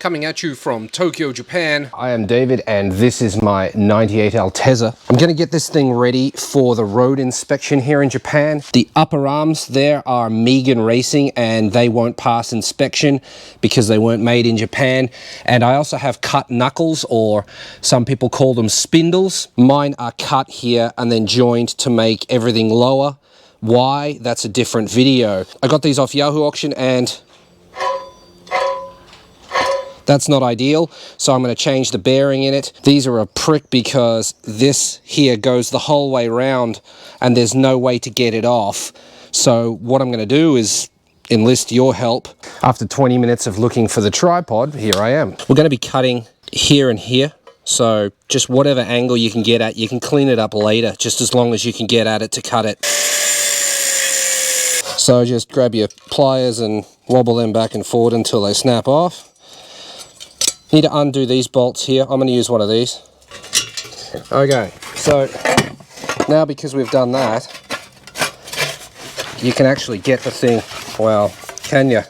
Coming at you from Tokyo, Japan. I am David and this is my 98 Altezza. I'm going to get this thing ready for the road inspection here in Japan. The upper arms there are Megan Racing and they won't pass inspection because they weren't made in Japan. And I also have cut knuckles, or some people call them spindles. Mine are cut here and then joined to make everything lower. Why? That's a different video. I got these off Yahoo auction and that's not ideal, so I'm going to change the bearing in it. These are a prick because this here goes the whole way around and there's no way to get it off. So what I'm going to do is enlist your help. After 20 minutes of looking for the tripod, here I am. We're going to be cutting here and here. So just whatever angle you can get at, you can clean it up later, just as long as you can get at it to cut it. So just grab your pliers and wobble them back and forward until they snap off. Need to undo these bolts here. I'm going to use one of these. Okay, so now because we've done that, you can actually get the thing, well, can you?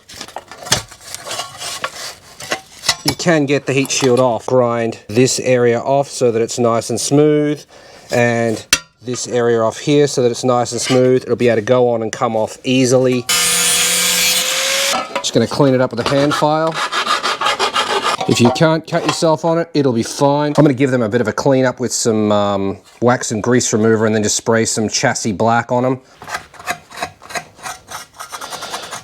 You can get the heat shield off. Grind this area off so that it's nice and smooth, and this area off here so that it's nice and smooth. It'll be able to go on and come off easily. Just going to clean it up with a hand file. If you can't cut yourself on it, it'll be fine. I'm going to give them a bit of a clean up with some wax and grease remover and then just spray some chassis black on them.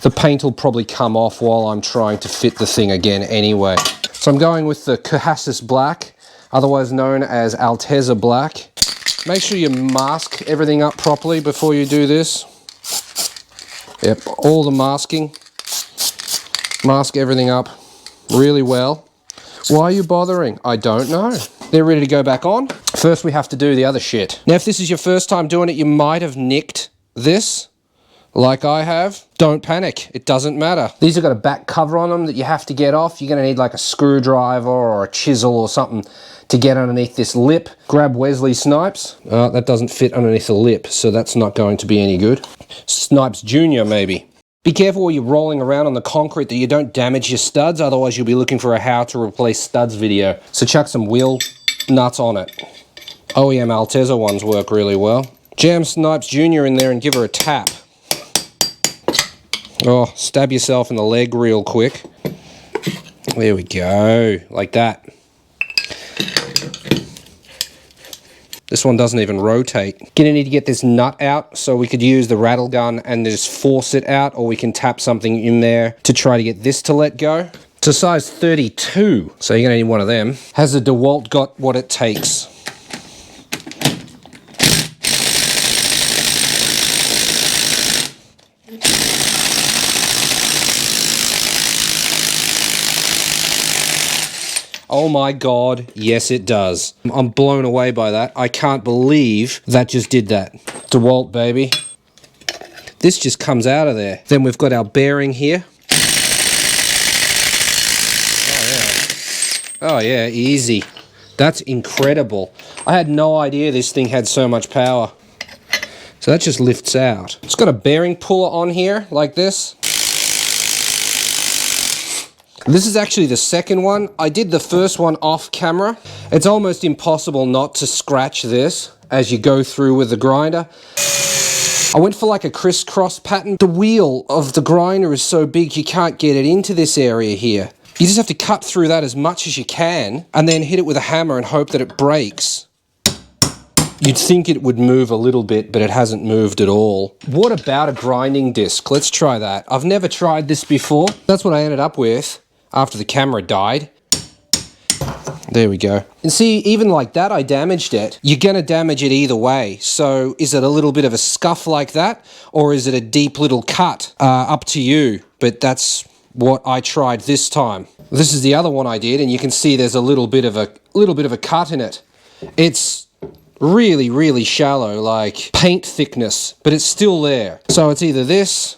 The paint will probably come off while I'm trying to fit the thing again anyway. So I'm going with the Jzx black, otherwise known as Altezza black. Make sure you mask everything up properly before you do this. Yep, all the masking. Mask everything up really well. Why are you bothering? I don't know. They're ready to go back on. First we have to do the other shit. Now if this is your first time doing it, you might have nicked this, like I have. Don't panic, it doesn't matter. These have got a back cover on them that you have to get off. You're gonna need like a screwdriver or a chisel or something to get underneath this lip. Grab Wesley Snipes. That doesn't fit underneath the lip, so that's not going to be any good. Snipes Junior maybe. Be careful while you're rolling around on the concrete that you don't damage your studs, otherwise you'll be looking for a how to replace studs video. So chuck some wheel nuts on it. OEM Altezza ones work really well. Jam Snipes Jr. in there and give her a tap. Oh, stab yourself in the leg real quick. There we go, like that. This one doesn't even rotate. Gonna need to get this nut out, so we could use the rattle gun and just force it out, or we can tap something in there to try to get this to let go. It's a size 32, so you're gonna need one of them. Has the DeWalt got what it takes? Oh my God, yes it does. I'm blown away by that. I can't believe that just did that. DeWalt, baby. This just comes out of there. Then we've got our bearing here. Oh yeah, easy. That's incredible. I had no idea this thing had so much power. So that just lifts out. It's got a bearing puller on here, like this. This is actually the second one. I did the first one off camera. It's almost impossible not to scratch this as you go through with the grinder. I went for like a crisscross pattern. The wheel of the grinder is so big you can't get it into this area here. You just have to cut through that as much as you can and then hit it with a hammer and hope that it breaks. You'd think it would move a little bit, but it hasn't moved at all. What about a grinding disc? Let's try that. I've never tried this before. That's what I ended up with after the camera died. There we go. And see, even like that, I damaged it. You're gonna damage it either way. So is it a little bit of a scuff like that, or is it a deep little cut? Up to you, but that's what I tried this time. This is the other one I did, and you can see there's a little bit of a cut in it. It's really, really shallow, like paint thickness, but it's still there. So it's either this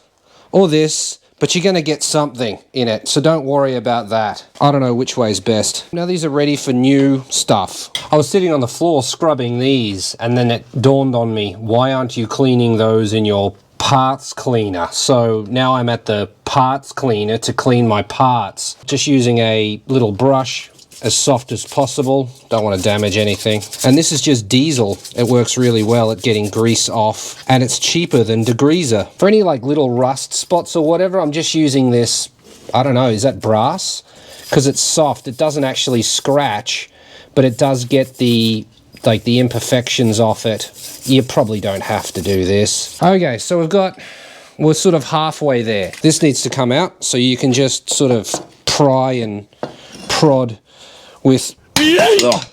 or this, but you're gonna get something in it, so don't worry about that. I don't know which way is best. Now these are ready for new stuff. I was sitting on the floor scrubbing these, and then it dawned on me, why aren't you cleaning those in your parts cleaner. So now I'm at the parts cleaner to clean my parts. Just using a little brush, as soft as possible. Don't want to damage anything. And this is just diesel. It works really well at getting grease off, and it's cheaper than degreaser. For any like little rust spots or whatever, I'm just using this, I don't know, is that brass? Because it's soft, it doesn't actually scratch, but it does get the imperfections off it. You probably don't have to do this. Okay, so we're sort of halfway there. This needs to come out, so you can just sort of pry and prod with... The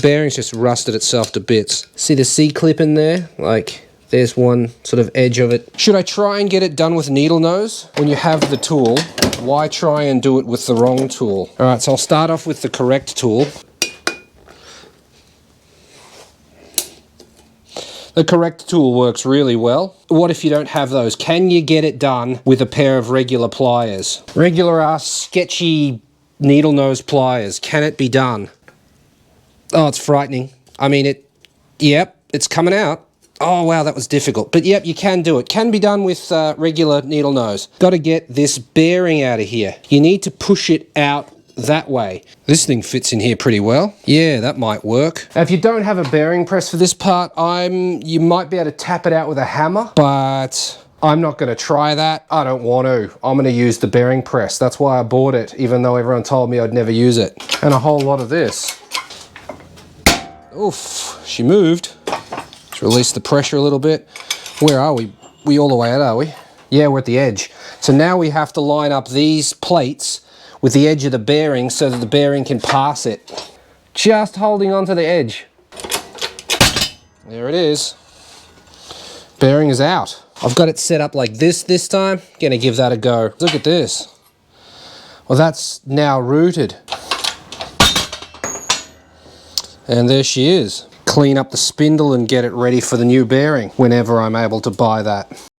bearing's just rusted itself to bits. See the C-clip in there? Like, there's one sort of edge of it. Should I try and get it done with needle nose? When you have the tool, why try and do it with the wrong tool? Alright, so I'll start off with the correct tool. The correct tool works really well. What if you don't have those? Can you get it done with a pair of regular pliers? Regular ass sketchy needle nose pliers. Can it be done? Oh, it's frightening. I mean, yep, it's coming out. Oh wow, that was difficult. But yep, you can do it. Can be done with regular needle nose. Got to get this bearing out of here. You need to push it out that way. This thing fits in here pretty well. Yeah, that might work. Now, if you don't have a bearing press for this part, you might be able to tap it out with a hammer, but I'm not going to try that. I don't want to. I'm going to use the bearing press. That's why I bought it, even though everyone told me I'd never use it. And a whole lot of this. Oof, she moved. Let's release the pressure a little bit. Where are we? We all the way out, are we? Yeah, we're at the edge. So now we have to line up these plates with the edge of the bearing so that the bearing can pass it. Just holding onto the edge. There it is. Bearing is out. I've got it set up like this time. Gonna give that a go. Look at this. Well, that's now rooted. And there she is. Clean up the spindle and get it ready for the new bearing whenever I'm able to buy that.